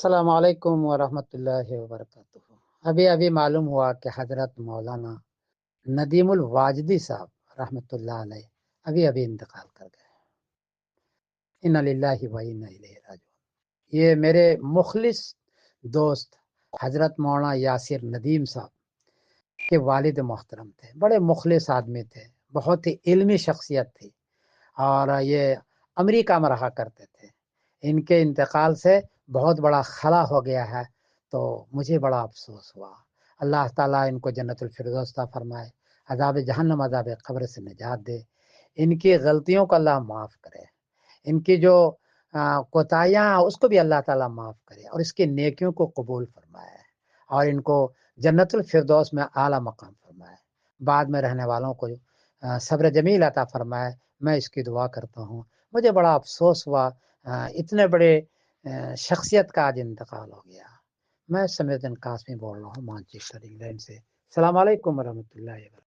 السلام علیکم ورحمۃ اللہ وبرکاتہ۔ ابھی ابھی معلوم ہوا کہ حضرت مولانا ندیم الواجدی صاحب رحمۃ اللہ علیہ ابھی انتقال کر گئے۔ انا للہ و انا الیہ راجعون۔ یہ میرے مخلص دوست حضرت مولانا یاسر ندیم صاحب کے والد محترم تھے، بڑے مخلص آدمی تھے، بہت ہی علمی شخصیت تھی، اور یہ امریکہ میں رہا کرتے تھے۔ ان کے انتقال سے بہت بڑا خلا ہو گیا ہے، تو مجھے بڑا افسوس ہوا۔ اللہ تعالیٰ ان کو جنت الفردوس عطا فرمائے، عذاب جہنم عذاب قبر سے نجات دے، ان کی غلطیوں کو اللہ معاف کرے، ان کی جو کوتاہیاں اس کو بھی اللہ تعالیٰ معاف کرے، اور اس کی نیکیوں کو قبول فرمائے، اور ان کو جنت الفردوس میں اعلیٰ مقام فرمائے، بعد میں رہنے والوں کو صبر جمیل عطا فرمائے۔ میں اس کی دعا کرتا ہوں۔ مجھے بڑا افسوس ہوا، اتنے بڑے شخصیت کا آج انتقال ہو گیا۔ میں سمیع الدین قاسمی بول رہا ہوں مانچسٹر انگلینڈ سے۔ السلام علیکم ورحمۃ اللہ وبرکاتہ۔